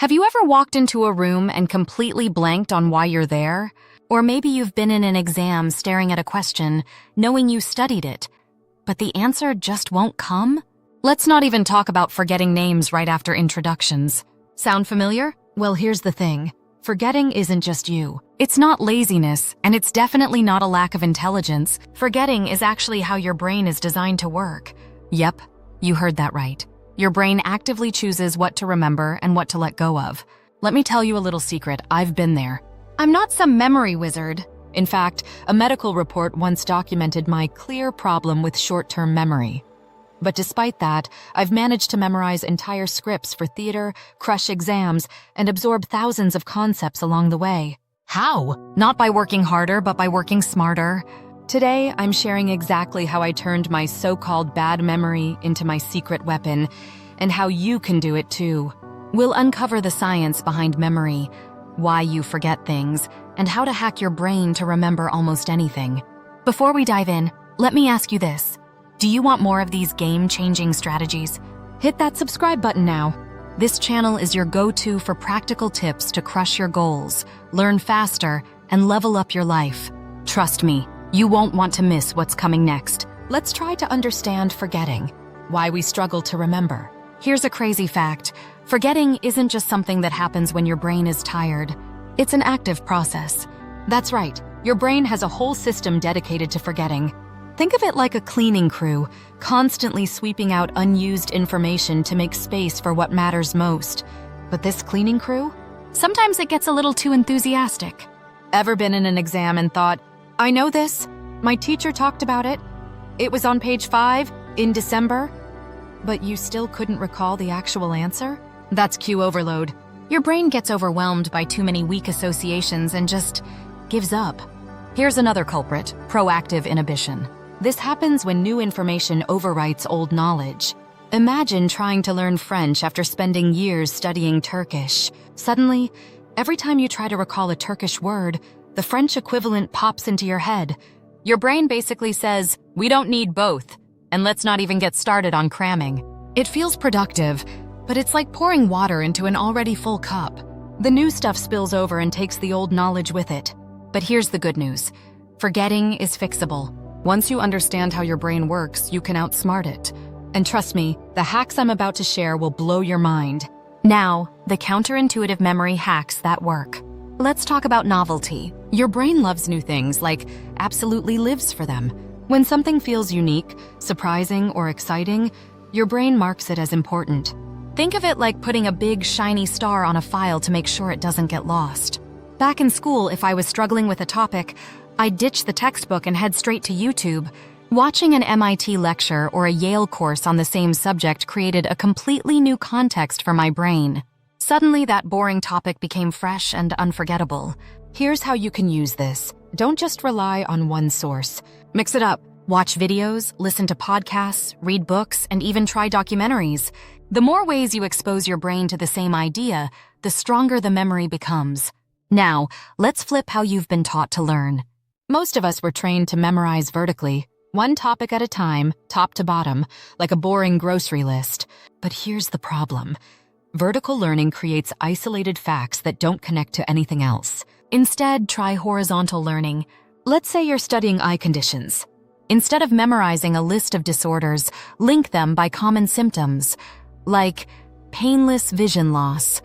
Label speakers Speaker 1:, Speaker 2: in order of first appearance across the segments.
Speaker 1: Have you ever walked into a room and completely blanked on why you're there? Or maybe you've been in an exam staring at a question, knowing you studied it, but the answer just won't come? Let's not even talk about forgetting names right after introductions. Sound familiar? Well, here's the thing. Forgetting isn't just you. It's not laziness, and it's definitely not a lack of intelligence. Forgetting is actually how your brain is designed to work. Yep, you heard that right. Your brain actively chooses what to remember and what to let go of. Let me tell you a little secret. I've been there. I'm not some memory wizard. In fact, a medical report once documented my clear problem with short-term memory. But despite that, I've managed to memorize entire scripts for theater, crush exams, and absorb thousands of concepts along the way. How? Not by working harder, but by working smarter. Today, I'm sharing exactly how I turned my so-called bad memory into my secret weapon, and how you can do it too. We'll uncover the science behind memory, why you forget things, and how to hack your brain to remember almost anything. Before we dive in, let me ask you this. Do you want more of these game-changing strategies? Hit that subscribe button now. This channel is your go-to for practical tips to crush your goals, learn faster, and level up your life. Trust me, you won't want to miss what's coming next. Let's try to understand forgetting, why we struggle to remember. Here's a crazy fact. Forgetting isn't just something that happens when your brain is tired. It's an active process. That's right, your brain has a whole system dedicated to forgetting. Think of it like a cleaning crew, constantly sweeping out unused information to make space for what matters most. But this cleaning crew? Sometimes it gets a little too enthusiastic. Ever been in an exam and thought, I know this, my teacher talked about it, it was on page 5, in December, but you still couldn't recall the actual answer? That's cue overload. Your brain gets overwhelmed by too many weak associations and just gives up. Here's another culprit, proactive inhibition. This happens when new information overwrites old knowledge. Imagine trying to learn French after spending years studying Turkish. Suddenly, every time you try to recall a Turkish word, the French equivalent pops into your head. Your brain basically says, we don't need both, and let's not even get started on cramming. It feels productive, but it's like pouring water into an already full cup. The new stuff spills over and takes the old knowledge with it. But here's the good news. Forgetting is fixable. Once you understand how your brain works, you can outsmart it. And trust me, the hacks I'm about to share will blow your mind. Now, the counterintuitive memory hacks that work. Let's talk about novelty. Your brain loves new things, like absolutely lives for them. When something feels unique, surprising, or exciting, your brain marks it as important. Think of it like putting a big, shiny star on a file to make sure it doesn't get lost. Back in school, if I was struggling with a topic, I'd ditch the textbook and head straight to YouTube. Watching an MIT lecture or a Yale course on the same subject created a completely new context for my brain. Suddenly, that boring topic became fresh and unforgettable. Here's how you can use this. Don't just rely on one source. Mix it up. Watch videos, listen to podcasts, read books, and even try documentaries. The more ways you expose your brain to the same idea, the stronger the memory becomes. Now, let's flip how you've been taught to learn. Most of us were trained to memorize vertically, one topic at a time, top to bottom, like a boring grocery list. But here's the problem. Vertical learning creates isolated facts that don't connect to anything else. Instead, try horizontal learning. Let's say you're studying eye conditions. Instead of memorizing a list of disorders, link them by common symptoms, like painless vision loss.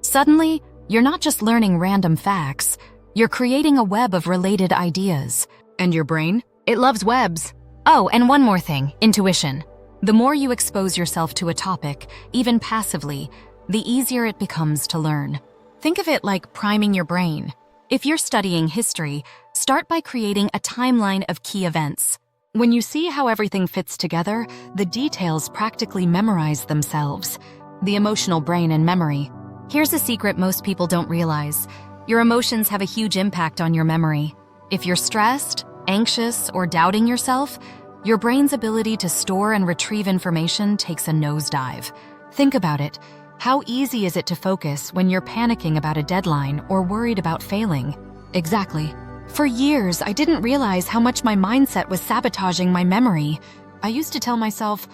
Speaker 1: Suddenly, you're not just learning random facts, you're creating a web of related ideas. And your brain? It loves webs. Oh, and one more thing, intuition. The more you expose yourself to a topic, even passively, the easier it becomes to learn. Think of it like priming your brain. If you're studying history, start by creating a timeline of key events. When you see how everything fits together, the details practically memorize themselves. The emotional brain and memory. Here's a secret most people don't realize. Your emotions have a huge impact on your memory. If you're stressed, anxious, or doubting yourself, your brain's ability to store and retrieve information takes a nosedive. Think about it. How easy is it to focus when you're panicking about a deadline or worried about failing? Exactly. For years, I didn't realize how much my mindset was sabotaging my memory. I used to tell myself,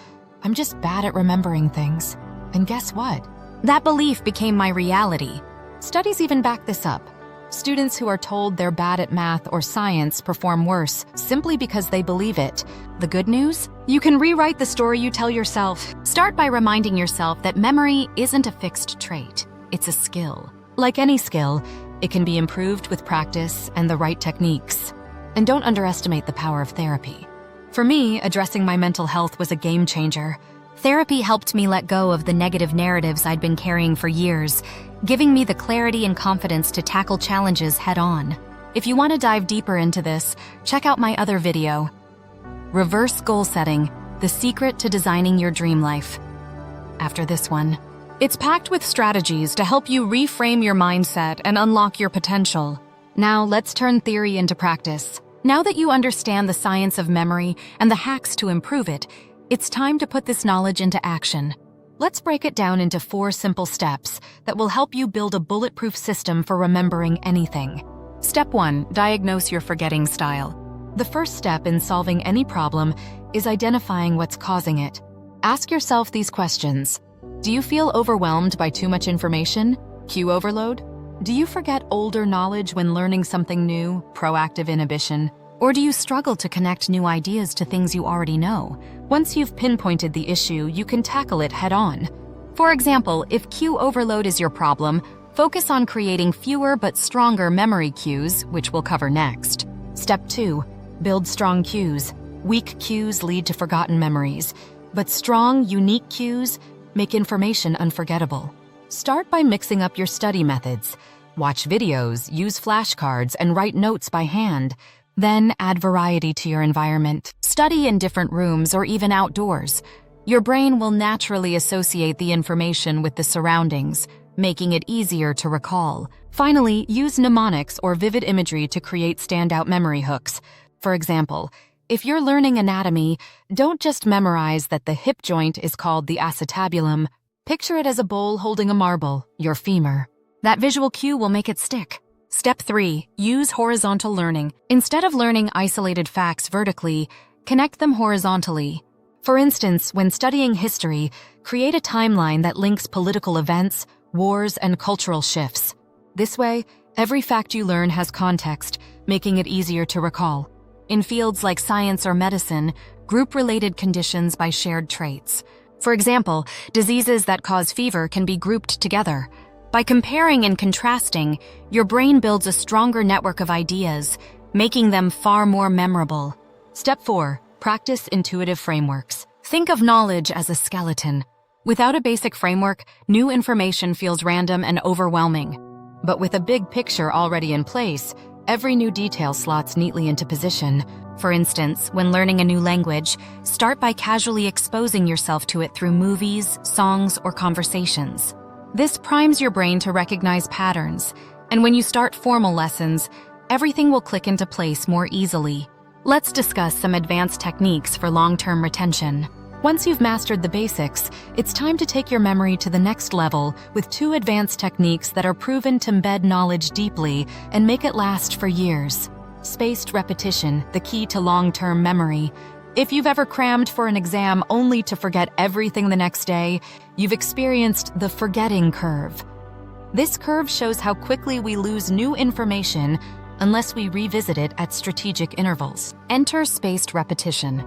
Speaker 1: I'm just bad at remembering things. And guess what? That belief became my reality. Studies even back this up. Students who are told they're bad at math or science perform worse simply because they believe it. The good news? You can rewrite the story you tell yourself. Start by reminding yourself that memory isn't a fixed trait. It's a skill. Like any skill, it can be improved with practice and the right techniques. And don't underestimate the power of therapy. For me, addressing my mental health was a game changer. Therapy helped me let go of the negative narratives I'd been carrying for years, giving me the clarity and confidence to tackle challenges head-on. If you want to dive deeper into this, check out my other video, Reverse Goal Setting, the Secret to Designing Your Dream Life. After this one, it's packed with strategies to help you reframe your mindset and unlock your potential. Now, let's turn theory into practice. Now that you understand the science of memory and the hacks to improve it, it's time to put this knowledge into action. Let's break it down into 4 simple steps that will help you build a bulletproof system for remembering anything. Step 1. Diagnose your forgetting style. The first step in solving any problem is identifying what's causing it. Ask yourself these questions. Do you feel overwhelmed by too much information? Cue overload? Do you forget older knowledge when learning something new? Proactive inhibition? Or do you struggle to connect new ideas to things you already know? Once you've pinpointed the issue, you can tackle it head-on. For example, if cue overload is your problem, focus on creating fewer but stronger memory cues, which we'll cover next. Step 2. Build strong cues. Weak cues lead to forgotten memories, but strong, unique cues make information unforgettable. Start by mixing up your study methods. Watch videos, use flashcards, and write notes by hand. Then add variety to your environment. Study in different rooms or even outdoors. Your brain will naturally associate the information with the surroundings, making it easier to recall. Finally, use mnemonics or vivid imagery to create standout memory hooks. For example, if you're learning anatomy, don't just memorize that the hip joint is called the acetabulum. Picture it as a bowl holding a marble, your femur. That visual cue will make it stick. Step 3. Use horizontal learning. Instead of learning isolated facts vertically, connect them horizontally. For instance, when studying history, create a timeline that links political events, wars, and cultural shifts. This way, every fact you learn has context, making it easier to recall. In fields like science or medicine, group related conditions by shared traits. For example, diseases that cause fever can be grouped together. By comparing and contrasting, your brain builds a stronger network of ideas, making them far more memorable. Step 4. Practice intuitive frameworks. Think of knowledge as a skeleton. Without a basic framework, new information feels random and overwhelming. But with a big picture already in place, every new detail slots neatly into position. For instance, when learning a new language, start by casually exposing yourself to it through movies, songs, or conversations. This primes your brain to recognize patterns, and when you start formal lessons, everything will click into place more easily. Let's discuss some advanced techniques for long-term retention. Once you've mastered the basics, it's time to take your memory to the next level with 2 advanced techniques that are proven to embed knowledge deeply and make it last for years. Spaced repetition, the key to long-term memory. If you've ever crammed for an exam only to forget everything the next day, you've experienced the forgetting curve. This curve shows how quickly we lose new information unless we revisit it at strategic intervals. Enter spaced repetition,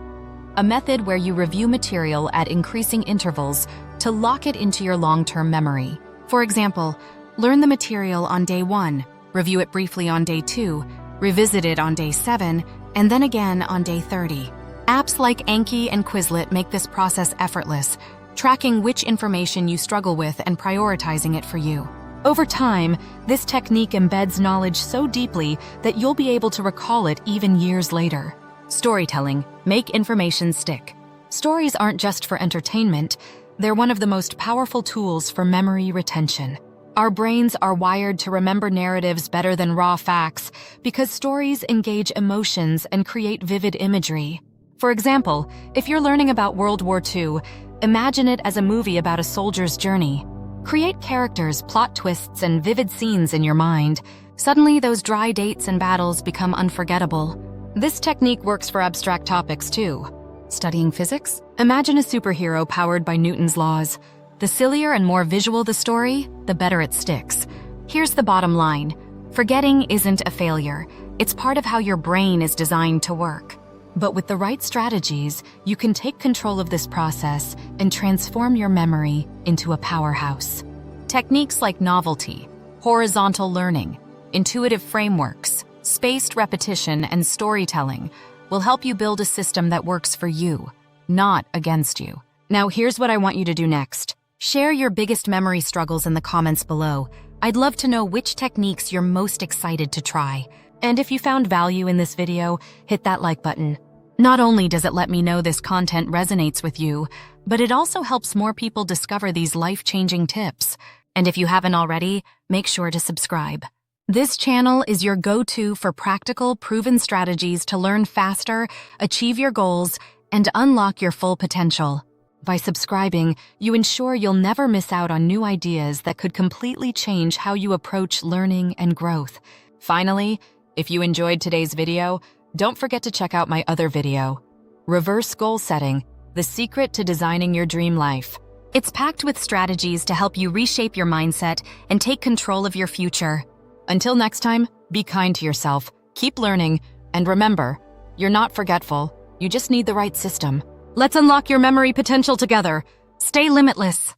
Speaker 1: a method where you review material at increasing intervals to lock it into your long-term memory. For example, learn the material on day 1, review it briefly on day 2, revisit it on day 7, and then again on day 30. Apps like Anki and Quizlet make this process effortless, tracking which information you struggle with and prioritizing it for you. Over time, this technique embeds knowledge so deeply that you'll be able to recall it even years later. Storytelling, make information stick. Stories aren't just for entertainment, they're one of the most powerful tools for memory retention. Our brains are wired to remember narratives better than raw facts because stories engage emotions and create vivid imagery. For example, if you're learning about World War II, imagine it as a movie about a soldier's journey. Create characters, plot twists, and vivid scenes in your mind. Suddenly, those dry dates and battles become unforgettable. This technique works for abstract topics too. Studying physics? Imagine a superhero powered by Newton's laws. The sillier and more visual the story, the better it sticks. Here's the bottom line. Forgetting isn't a failure. It's part of how your brain is designed to work. But with the right strategies, you can take control of this process and transform your memory into a powerhouse. Techniques like novelty, horizontal learning, intuitive frameworks, spaced repetition, and storytelling will help you build a system that works for you, not against you. Now, here's what I want you to do next. Share your biggest memory struggles in the comments below. I'd love to know which techniques you're most excited to try. And if you found value in this video, hit that like button. Not only does it let me know this content resonates with you, but it also helps more people discover these life-changing tips. And if you haven't already, make sure to subscribe. This channel is your go-to for practical, proven strategies to learn faster, achieve your goals, and unlock your full potential. By subscribing, you ensure you'll never miss out on new ideas that could completely change how you approach learning and growth. Finally, if you enjoyed today's video, don't forget to check out my other video, Reverse Goal Setting, the secret to designing your dream life. It's packed with strategies to help you reshape your mindset and take control of your future. Until next time, be kind to yourself, keep learning, and remember, you're not forgetful, you just need the right system. Let's unlock your memory potential together. Stay limitless.